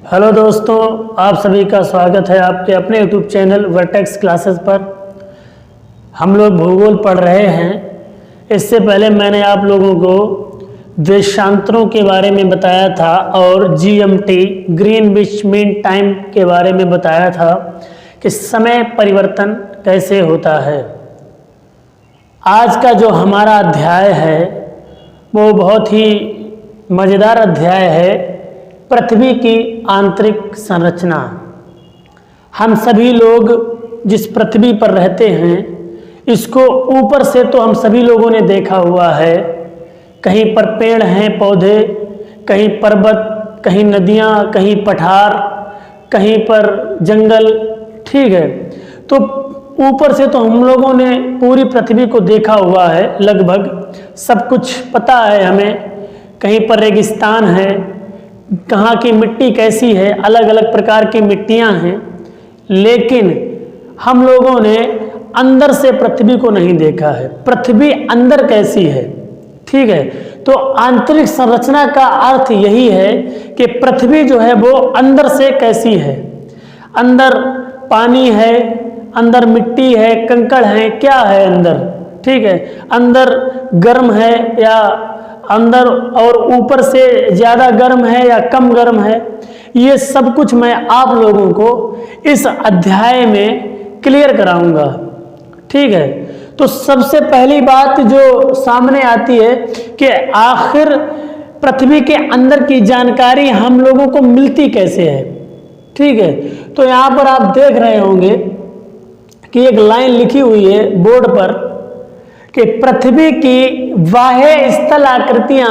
Hello दोस्तों, आप सभी का स्वागत है आपके अपने यूट्यूब चैनल वर्टेक्स क्लासेस पर। हम लोग भूगोल पढ़ रहे हैं। इससे पहले मैंने आप लोगों को देशांतरों के बारे में बताया था और जीएमटी ग्रीनविच मीन टाइम के बारे में बताया था कि समय परिवर्तन कैसे होता है। आज का जो हमारा अध्याय है वो बहुत ही मज़ेदार अध्याय है, पृथ्वी की आंतरिक संरचना। हम सभी लोग जिस पृथ्वी पर रहते हैं इसको ऊपर से तो हम सभी लोगों ने देखा हुआ है। कहीं पर पेड़ हैं, पौधे, कहीं पर्वत, कहीं नदियाँ, कहीं पठार, कहीं पर जंगल, ठीक है। तो ऊपर से तो हम लोगों ने पूरी पृथ्वी को देखा हुआ है, लगभग सब कुछ पता है हमें। कहीं पर रेगिस्तान है, कहाँ की मिट्टी कैसी है, अलग अलग प्रकार की मिट्टियाँ हैं, लेकिन हम लोगों ने अंदर से पृथ्वी को नहीं देखा है। पृथ्वी अंदर कैसी है, ठीक है। तो आंतरिक संरचना का अर्थ यही है कि पृथ्वी जो है वो अंदर से कैसी है। अंदर पानी है, अंदर मिट्टी है, कंकड़ है, क्या है अंदर, ठीक है। अंदर गर्म है या अंदर और ऊपर से ज़्यादा गर्म है या कम गर्म है, ये सब कुछ मैं आप लोगों को इस अध्याय में क्लियर कराऊंगा, ठीक है। तो सबसे पहली बात जो सामने आती है कि आखिर पृथ्वी के अंदर की जानकारी हम लोगों को मिलती कैसे है, ठीक है। तो यहाँ पर आप देख रहे होंगे कि एक लाइन लिखी हुई है बोर्ड पर कि पृथ्वी की बाह्य स्थल आकृतियां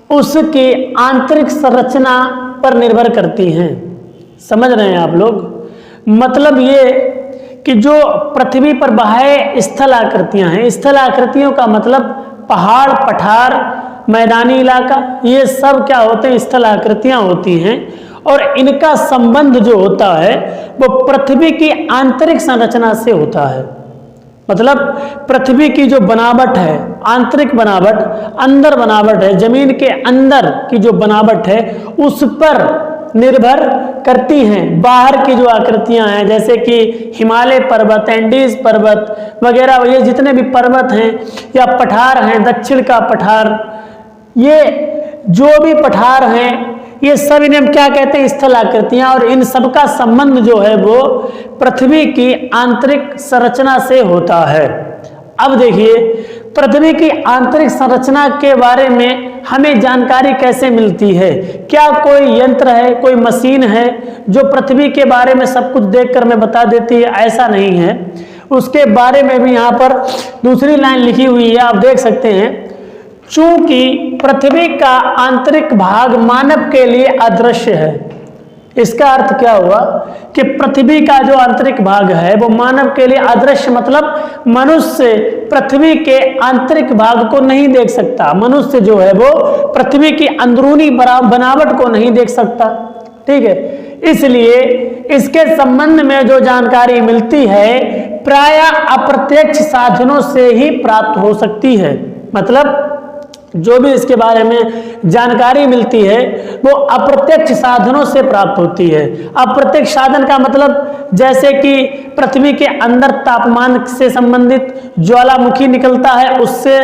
उसकी आंतरिक संरचना पर निर्भर करती हैं। समझ रहे हैं आप लोग? मतलब ये कि जो पृथ्वी पर बाह्य स्थल आकृतियां हैं, स्थल आकृतियों का मतलब पहाड़, पठार, मैदानी इलाका, ये सब क्या होते हैं, स्थल आकृतियां होती हैं। और इनका संबंध जो होता है वो पृथ्वी की आंतरिक संरचना से होता है। मतलब पृथ्वी की जो बनावट है, आंतरिक बनावट, अंदर बनावट है, जमीन के अंदर की जो बनावट है उस पर निर्भर करती हैं बाहर की जो आकृतियां हैं, जैसे कि हिमालय पर्वत, एंडीज पर्वत वगैरह, ये जितने भी पर्वत हैं या पठार हैं, दक्षिण का पठार, ये जो भी पठार हैं ये सब इन्हें हम क्या कहते हैं, स्थल आकृतियां। और इन सब का संबंध जो है वो पृथ्वी की आंतरिक संरचना से होता है। अब देखिए, पृथ्वी की आंतरिक संरचना के बारे में हमें जानकारी कैसे मिलती है। क्या कोई यंत्र है, कोई मशीन है जो पृथ्वी के बारे में सब कुछ देखकर मैं बता देती है? ऐसा नहीं है। उसके बारे में भी यहाँ पर दूसरी लाइन लिखी हुई है, आप देख सकते हैं। चूंकि पृथ्वी का आंतरिक भाग मानव के लिए अदृश्य है। इसका अर्थ क्या हुआ कि पृथ्वी का जो आंतरिक भाग है वो मानव के लिए अदृश्य, मतलब मनुष्य पृथ्वी के आंतरिक भाग को नहीं देख सकता। मनुष्य जो है वो पृथ्वी की अंदरूनी बनावट को नहीं देख सकता, ठीक है। इसलिए इसके संबंध में जो जानकारी मिलती है प्रायः अप्रत्यक्ष साधनों से ही प्राप्त हो सकती है। मतलब जो भी इसके बारे में जानकारी मिलती है वो अप्रत्यक्ष साधनों से प्राप्त होती है। अप्रत्यक्ष साधन का मतलब जैसे कि पृथ्वी के अंदर तापमान से संबंधित ज्वालामुखी निकलता है उससे,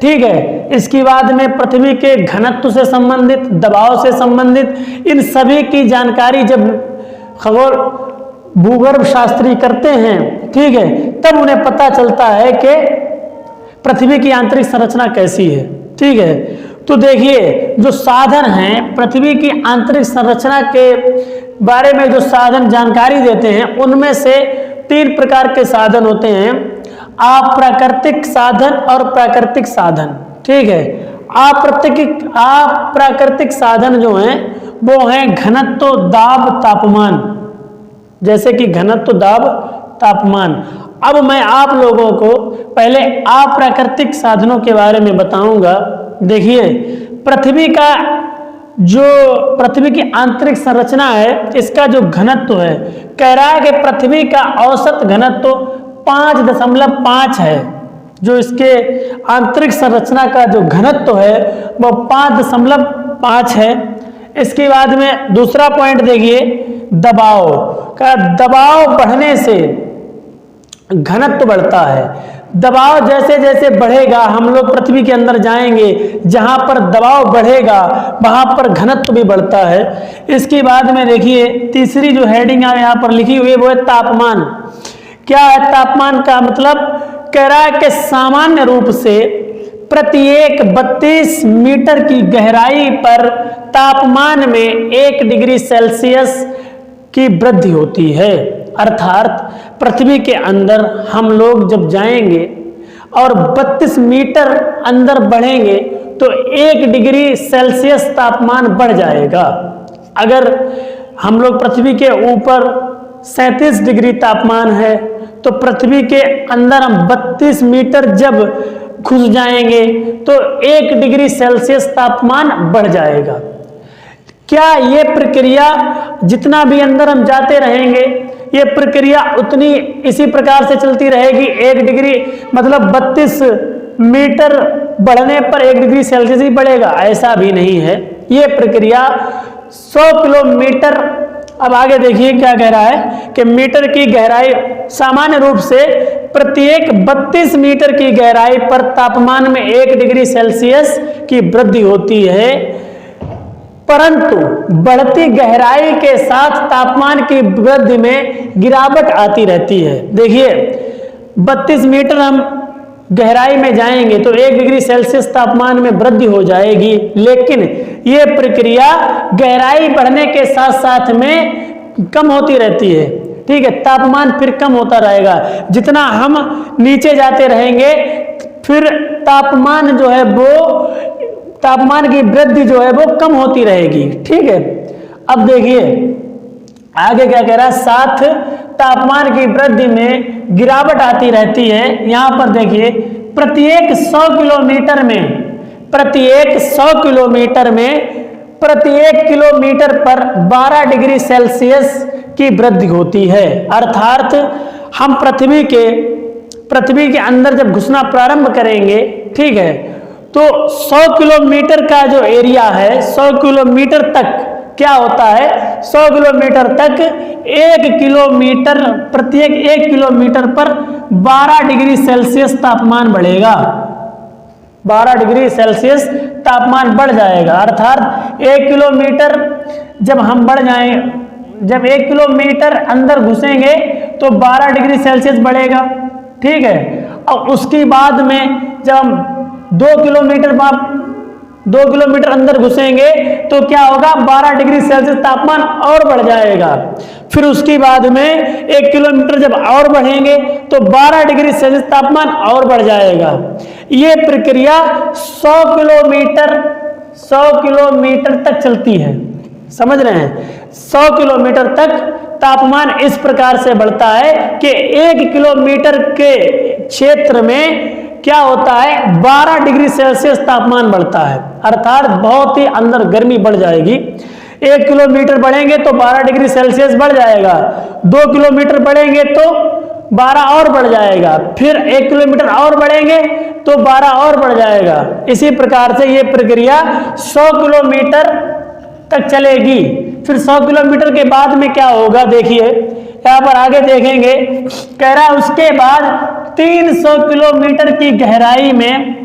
ठीक है। इसके बाद में पृथ्वी के घनत्व से संबंधित, दबाव से संबंधित, इन सभी की जानकारी जब खगोल भूगर्भ शास्त्री करते हैं, ठीक है, तब उन्हें पता चलता है कि पृथ्वी की आंतरिक संरचना कैसी है, ठीक है। तो देखिए, जो साधन हैं पृथ्वी की आंतरिक संरचना के बारे में जो साधन जानकारी देते हैं उनमें से 3 प्रकार के साधन होते हैं। अप्राकृतिक साधन और प्राकृतिक साधन, ठीक है। अप्राकृतिक साधन जो हैं वो हैं घनत्व, दाब, तापमान, जैसे कि घनत्व, दाब, तापमान। अब मैं आप लोगों को पहले अप्राकृतिक साधनों के बारे में बताऊंगा। देखिए, पृथ्वी की आंतरिक संरचना है, इसका जो घनत्व है, कह रहा है कि पृथ्वी का औसत घनत्व 5.5 है। जो इसके आंतरिक संरचना का जो घनत्व है वो 5.5 है। इसके बाद में दूसरा पॉइंट देखिए, दबाव का, दबाव बढ़ने से घनत्व बढ़ता है। दबाव जैसे जैसे बढ़ेगा, हम लोग पृथ्वी के अंदर जाएंगे, जहां पर दबाव बढ़ेगा वहां पर घनत्व भी बढ़ता है। इसके बाद में देखिए तीसरी जो हेडिंग यहाँ पर लिखी हुई है वो है तापमान। क्या है तापमान का मतलब? कह रहा है कि सामान्य रूप से प्रत्येक 32 मीटर की गहराई पर तापमान में 1 डिग्री सेल्सियस की वृद्धि होती है। अर्थात पृथ्वी के अंदर हम लोग जब जाएंगे और 32 मीटर अंदर बढ़ेंगे तो 1 डिग्री सेल्सियस तापमान बढ़ जाएगा। अगर हम लोग पृथ्वी के ऊपर 37 डिग्री तापमान है तो पृथ्वी के अंदर हम 32 मीटर जब घुस जाएंगे तो 1 डिग्री सेल्सियस तापमान बढ़ जाएगा। क्या ये प्रक्रिया जितना भी अंदर हम जाते रहेंगे ये प्रक्रिया उतनी इसी प्रकार से चलती रहेगी? 1 डिग्री मतलब 32 मीटर बढ़ने पर 1 डिग्री सेल्सियस ही बढ़ेगा? ऐसा भी नहीं है। ये प्रक्रिया 100 किलोमीटर, अब आगे देखिए क्या कह रहा है कि मीटर की गहराई, सामान्य रूप से प्रत्येक 32 मीटर की गहराई पर तापमान में 1 डिग्री सेल्सियस की वृद्धि होती है, परंतु बढ़ती गहराई के साथ तापमान की वृद्धि में गिरावट आती रहती है। देखिए 32 मीटर हम गहराई में जाएंगे तो 1 डिग्री सेल्सियस तापमान में वृद्धि हो जाएगी, लेकिन ये प्रक्रिया गहराई बढ़ने के साथ साथ में कम होती रहती है। ठीक है, तापमान फिर कम होता रहेगा। जितना हम नीचे जाते रहेंगे फिर तापमान जो है वो, तापमान की वृद्धि जो है वो कम होती रहेगी। ठीक है, अब देखिए आगे क्या कह रहा है, साथ तापमान की वृद्धि में गिरावट आती रहती है। यहां पर देखिए प्रत्येक 100 किलोमीटर में, प्रत्येक 100 किलोमीटर में प्रत्येक किलोमीटर पर 12 डिग्री सेल्सियस की वृद्धि होती है। अर्थात हम पृथ्वी के अंदर जब घुसना प्रारंभ करेंगे, ठीक है, तो 100 किलोमीटर का जो एरिया है, 100 किलोमीटर तक क्या होता है, 100 किलोमीटर तक 1 किलोमीटर, प्रत्येक 1 किलोमीटर पर 12 डिग्री सेल्सियस तापमान बढ़ेगा। 12 डिग्री सेल्सियस तापमान बढ़ जाएगा। अर्थात 1 किलोमीटर जब हम बढ़ जाएं, जब 1 किलोमीटर अंदर घुसेंगे तो 12 डिग्री सेल्सियस बढ़ेगा। ठीक है, और उसके बाद में जब हम 2 किलोमीटर अंदर घुसेंगे तो क्या होगा, 12 डिग्री सेल्सियस तापमान और बढ़ जाएगा। फिर उसके बाद में 1 किलोमीटर जब और बढ़ेंगे तो 12 डिग्री सेल्सियस तापमान और बढ़ जाएगा। ये प्रक्रिया 100 किलोमीटर तक चलती है। समझ रहे हैं, 100 किलोमीटर तक तापमान इस प्रकार से बढ़ता है कि 1 किलोमीटर के क्षेत्र में क्या होता है, 12 डिग्री सेल्सियस तापमान बढ़ता है। अर्थात बहुत ही अंदर गर्मी बढ़ जाएगी। 1 किलोमीटर बढ़ेंगे तो 12 डिग्री सेल्सियस बढ़ जाएगा, 2 किलोमीटर बढ़ेंगे तो 12 और बढ़ जाएगा, फिर 1 किलोमीटर और बढ़ेंगे तो 12 और बढ़ जाएगा। इसी प्रकार से ये प्रक्रिया 100 किलोमीटर तक चलेगी। फिर 100 किलोमीटर के बाद में क्या होगा, देखिए यहाँ पर आगे देखेंगे, कह रहा है उसके बाद 300 किलोमीटर की गहराई में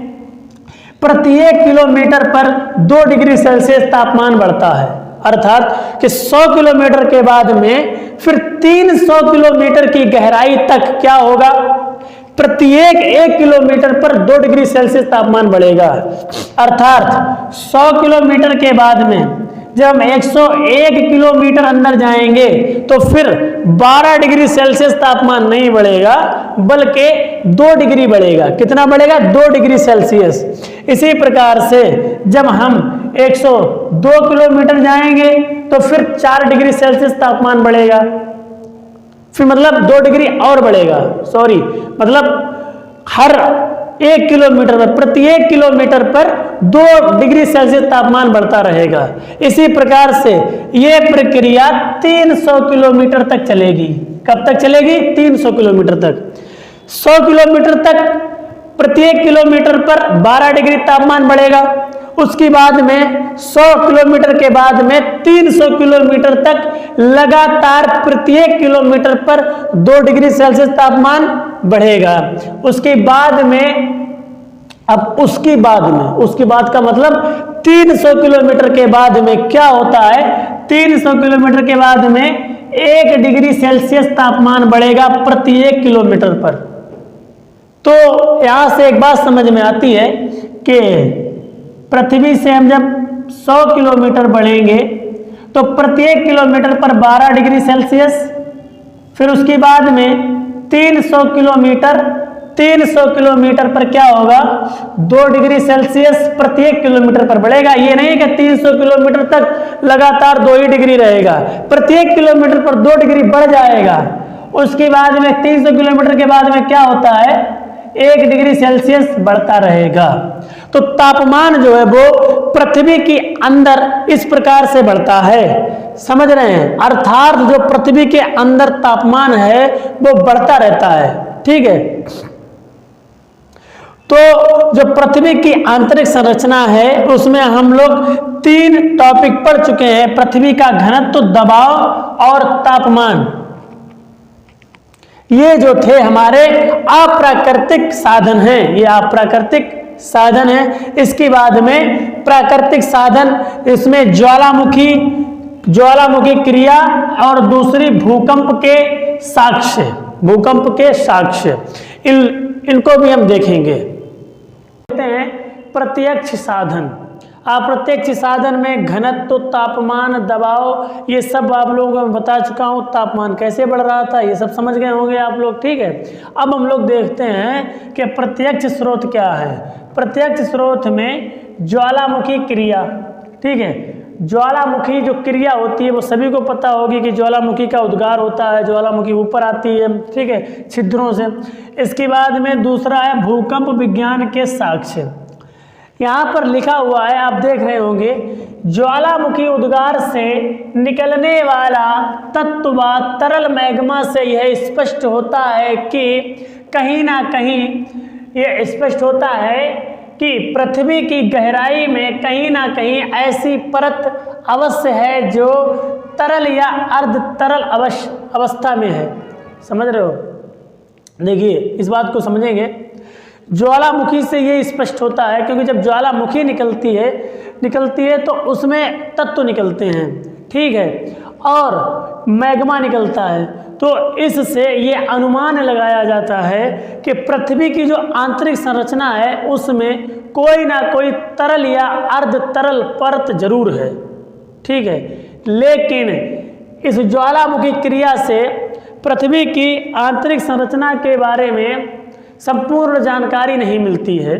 प्रत्येक किलोमीटर पर 2 डिग्री सेल्सियस तापमान बढ़ता है। अर्थात कि 100 किलोमीटर के बाद में फिर 300 किलोमीटर की गहराई तक क्या होगा, प्रत्येक 1 किलोमीटर पर 2 डिग्री सेल्सियस तापमान बढ़ेगा। अर्थात 100 किलोमीटर के बाद में जब हम 101 किलोमीटर अंदर जाएंगे तो फिर 12 डिग्री सेल्सियस तापमान नहीं बढ़ेगा बल्कि 2 डिग्री बढ़ेगा। कितना बढ़ेगा, 2 डिग्री सेल्सियस। इसी प्रकार से जब हम 102 किलोमीटर जाएंगे तो फिर 4 डिग्री सेल्सियस तापमान बढ़ेगा, फिर मतलब 2 डिग्री और बढ़ेगा, मतलब हर 1 किलोमीटर पर, प्रत्येक किलोमीटर पर 2 डिग्री सेल्सियस तापमान बढ़ता रहेगा। इसी प्रकार से यह प्रक्रिया 300 किलोमीटर तक चलेगी। कब तक चलेगी, 300 किलोमीटर तक। 100 किलोमीटर तक प्रत्येक किलोमीटर पर 12 डिग्री तापमान बढ़ेगा, उसके बाद में 100 किलोमीटर के बाद में 300 किलोमीटर तक लगातार प्रत्येक किलोमीटर पर 2 डिग्री सेल्सियस तापमान बढ़ेगा। उसके बाद में अब उसके बाद का मतलब 300 किलोमीटर के बाद में क्या होता है, 300 किलोमीटर के बाद में 1 डिग्री सेल्सियस तापमान बढ़ेगा प्रत्येक किलोमीटर पर। तो यहां से एक बात समझ में आती है कि पृथ्वी से हम जब 100 किलोमीटर बढ़ेंगे तो प्रत्येक किलोमीटर पर 12 डिग्री सेल्सियस, फिर उसके बाद में 300 किलोमीटर पर क्या होगा, 2 डिग्री सेल्सियस प्रत्येक किलोमीटर पर बढ़ेगा। ये नहीं कि 300 किलोमीटर तक लगातार 2 ही डिग्री रहेगा, प्रत्येक किलोमीटर पर 2 डिग्री बढ़ जाएगा। उसके बाद में 300 किलोमीटर के बाद में क्या होता है, 1 डिग्री सेल्सियस बढ़ता रहेगा। तो तापमान जो है वो पृथ्वी के अंदर इस प्रकार से बढ़ता है, समझ रहे हैं, अर्थात जो पृथ्वी के अंदर तापमान है वो बढ़ता रहता है। ठीक है, तो जो पृथ्वी की आंतरिक संरचना है उसमें हम लोग 3 टॉपिक पढ़ चुके हैं, पृथ्वी का घनत्व, दबाव और तापमान। ये जो थे हमारे अप्राकृतिक साधन हैं, ये अप्राकृतिक साधन है। इसके बाद में प्राकृतिक साधन, इसमें ज्वालामुखी क्रिया और दूसरी भूकंप के साक्ष्य, इनको भी हम देखेंगे। देखते हैं प्रत्यक्ष साधन। अप्रत्यक्ष साधन में घनत्व, तापमान, दबाव, ये सब आप लोगों को बता चुका हूँ। तापमान कैसे बढ़ रहा था ये सब समझ गए होंगे आप लोग। ठीक है, अब हम लोग देखते हैं कि प्रत्यक्ष स्रोत क्या है। प्रत्यक्ष स्रोत में ज्वालामुखी क्रिया, ठीक है, ज्वालामुखी जो क्रिया होती है वो सभी को पता होगी कि ज्वालामुखी का उद्गार होता है, ज्वालामुखी ऊपर आती है, ठीक है, छिद्रों से। इसके बाद में दूसरा है भूकंप विज्ञान के साक्ष्य। यहाँ पर लिखा हुआ है, आप देख रहे होंगे, ज्वालामुखी उद्गार से निकलने वाला तत्व तरल मैग्मा से यह स्पष्ट होता है कि कहीं ना कहीं यह स्पष्ट होता है कि पृथ्वी की गहराई में कहीं ना कहीं ऐसी परत अवश्य है जो तरल या अर्ध तरल अवस्था में है। समझ रहे हो? देखिए इस बात को समझेंगे। ज्वालामुखी से ये स्पष्ट होता है क्योंकि जब ज्वालामुखी निकलती है तो उसमें तत्व निकलते हैं, ठीक है, और मैग्मा निकलता है। तो इससे ये अनुमान लगाया जाता है कि पृथ्वी की जो आंतरिक संरचना है उसमें कोई ना कोई तरल या अर्ध तरल परत जरूर है, ठीक है। लेकिन इस ज्वालामुखी क्रिया से पृथ्वी की आंतरिक संरचना के बारे में संपूर्ण जानकारी नहीं मिलती है।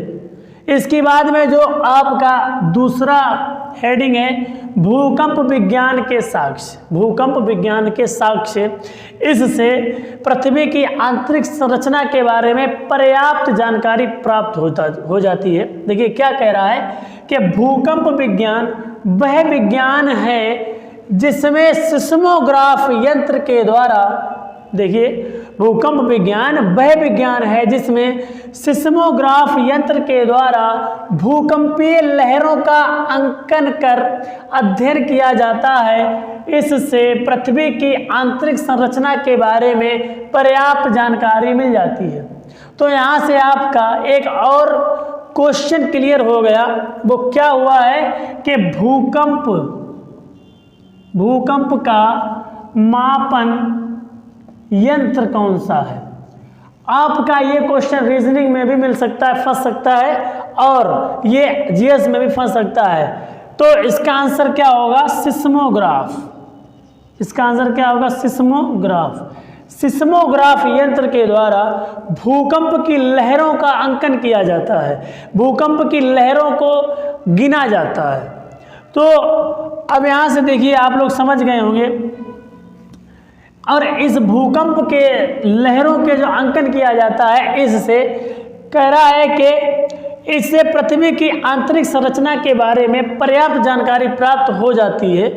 इसके बाद में जो आपका दूसरा हेडिंग है भूकंप विज्ञान के साक्ष्य। भूकंप विज्ञान के साक्ष्य, इससे पृथ्वी की आंतरिक संरचना के बारे में पर्याप्त जानकारी प्राप्त हो जाती है। देखिए क्या कह रहा है कि भूकंप विज्ञान वह विज्ञान है जिसमें सिस्मोग्राफ यंत्र के द्वारा, देखिए भूकंप विज्ञान वह विज्ञान है जिसमें सिस्मोग्राफ यंत्र के द्वारा भूकंपीय लहरों का अंकन कर अध्ययन किया जाता है। इससे पृथ्वी की आंतरिक संरचना के बारे में पर्याप्त जानकारी मिल जाती है। तो यहाँ से आपका एक और क्वेश्चन क्लियर हो गया। वो क्या हुआ है कि भूकंप का मापन यंत्र कौन सा है। आपका ये क्वेश्चन रीजनिंग में भी मिल सकता है, फंस सकता है, और ये जीएस में भी फंस सकता है। तो इसका आंसर क्या होगा? सिस्मोग्राफ। इसका आंसर क्या होगा? सिस्मोग्राफ। सिस्मोग्राफ यंत्र के द्वारा भूकंप की लहरों का अंकन किया जाता है, भूकंप की लहरों को गिना जाता है। तो अब यहाँ से देखिए आप लोग समझ गए होंगे। और इस भूकंप के लहरों के जो अंकन किया जाता है, इससे कह रहा है कि इससे पृथ्वी की आंतरिक संरचना के बारे में पर्याप्त जानकारी प्राप्त हो जाती है।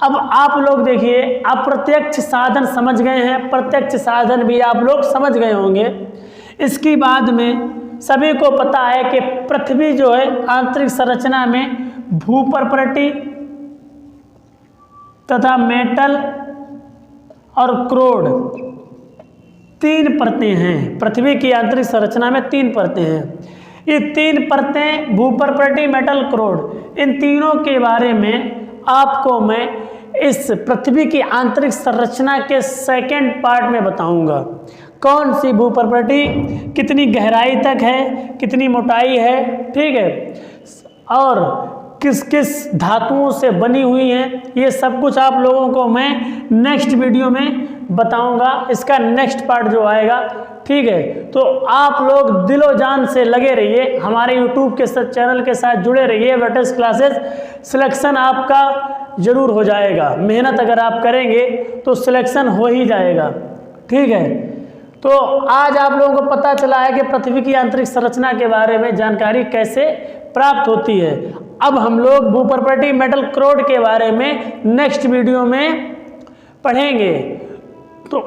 अब आप लोग देखिए, अप्रत्यक्ष साधन समझ गए हैं, प्रत्यक्ष साधन भी आप लोग समझ गए होंगे। इसके बाद में सभी को पता है कि पृथ्वी जो है आंतरिक संरचना में भूपर्पटी तथा मेटल और क्रोड 3 परतें हैं। पृथ्वी की आंतरिक संरचना में 3 परतें हैं। ये 3 परतें भूपर्पटी, मेटल, क्रोड, इन तीनों के बारे में आपको मैं इस पृथ्वी की आंतरिक संरचना के सेकंड पार्ट में बताऊंगा। कौन सी भूपर्पटी कितनी गहराई तक है, कितनी मोटाई है, ठीक है, और किस किस धातुओं से बनी हुई है, ये सब कुछ आप लोगों को मैं नेक्स्ट वीडियो में बताऊंगा। इसका नेक्स्ट पार्ट जो आएगा, ठीक है। तो आप लोग दिलो जान से लगे रहिए, हमारे यूट्यूब के चैनल के साथ जुड़े रहिए। वर्टेक्स क्लासेस सिलेक्शन आपका जरूर हो जाएगा। मेहनत अगर आप करेंगे तो सिलेक्शन हो ही जाएगा, ठीक है। तो आज आप लोगों को पता चला है कि पृथ्वी की आंतरिक संरचना के बारे में जानकारी कैसे प्राप्त होती है। अब हम लोग भूपर्पटी, मेटल, क्रोड के बारे में नेक्स्ट वीडियो में पढ़ेंगे। तो